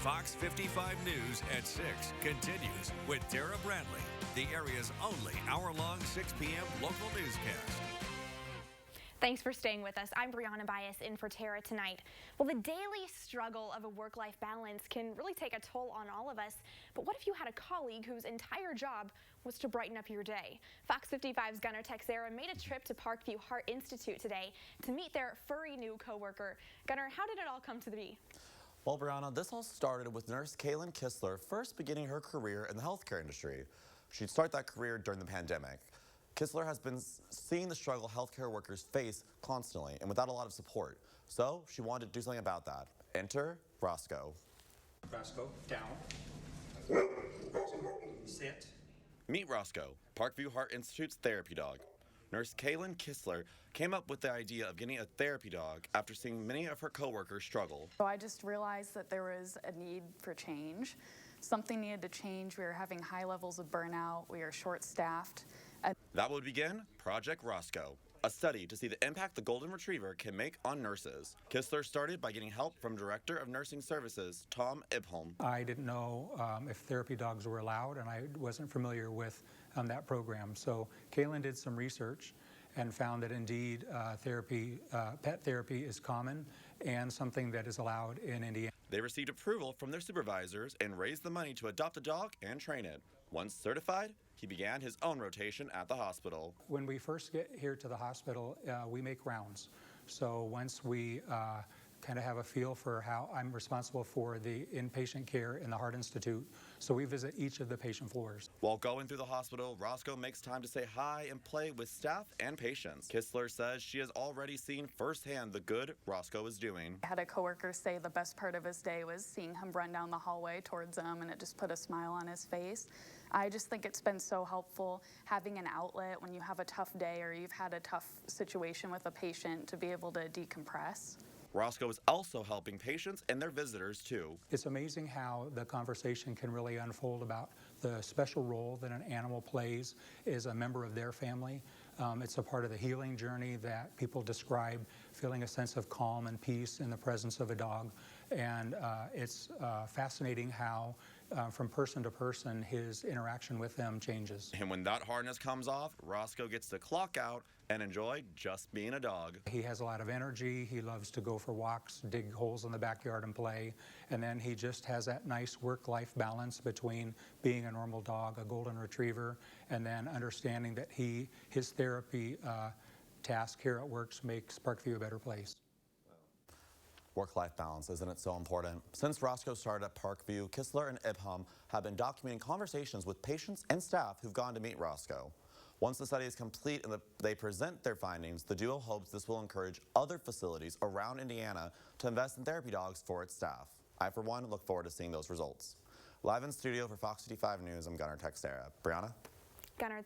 Fox 55 News at 6 continues with Tara Bradley, the area's only hour-long 6 p.m. local newscast. Thanks for staying with us. I'm Brianna Bias in for Tara tonight. Well, the daily struggle of a work-life balance can really take a toll on all of us. But what if you had a colleague whose entire job was to brighten up your day? Fox 55's Gunnar Texera made a trip to Parkview Heart Institute today to meet their furry new coworker. Gunnar, how did it all come to be? Well, Brianna, this all started with nurse Kaylin Kistler first beginning her career in the healthcare industry. She'd start that career during the pandemic. Kistler has been seeing the struggle healthcare workers face constantly and without a lot of support. So she wanted to do something about that. Enter ROSC-O. ROSC-O, down. Sit. Meet ROSC-O, Parkview Heart Institute's therapy dog. Nurse Kaylin Kistler came up with the idea of getting a therapy dog after seeing many of her coworkers struggle. So I just realized that there was a need for change. Something needed to change. We were having high levels of burnout. We are short-staffed. That would begin Project ROSC-O, a study to see the impact the Golden Retriever can make on nurses. Kistler started by getting help from Director of Nursing Services, Tom Ibholm. I didn't know if therapy dogs were allowed, and I wasn't familiar with that program. So Kaylin did some research and found that indeed pet therapy is common and something that is allowed in Indiana. They received approval from their supervisors and raised the money to adopt the dog and train it. Once certified, he began his own rotation at the hospital. When we first get here to the hospital, we make rounds. So once we kind of have a feel for how I'm responsible for the inpatient care in the Heart Institute, so we visit each of the patient floors. While going through the hospital, ROSC-O makes time to say hi and play with staff and patients. Kistler says she has already seen firsthand the good ROSC-O is doing. I had a coworker say the best part of his day was seeing him run down the hallway towards him, and it just put a smile on his face. I just think it's been so helpful having an outlet when you have a tough day or you've had a tough situation with a patient to be able to decompress. ROSC-O is also helping patients and their visitors too. It's amazing how the conversation can really unfold about the special role that an animal plays as a member of their family. It's a part of the healing journey that people describe, feeling a sense of calm and peace in the presence of a dog. And it's fascinating how from person to person, his interaction with them changes. And when that harness comes off, ROSC-O gets to clock out and enjoy just being a dog. He has a lot of energy. He loves to go for walks, dig holes in the backyard and play. And then he just has that nice work-life balance between being a normal dog, a Golden Retriever, and then understanding that his therapy task here at work makes Parkview a better place. Work-life balance, isn't it so important? Since ROSC-O started at Parkview, Kistler and Ibholm have been documenting conversations with patients and staff who've gone to meet ROSC-O. Once the study is complete and they present their findings, the duo hopes this will encourage other facilities around Indiana to invest in therapy dogs for its staff. I, for one, look forward to seeing those results. Live in studio for Fox 55 News, I'm Gunnar Texera. Brianna? Gunnar,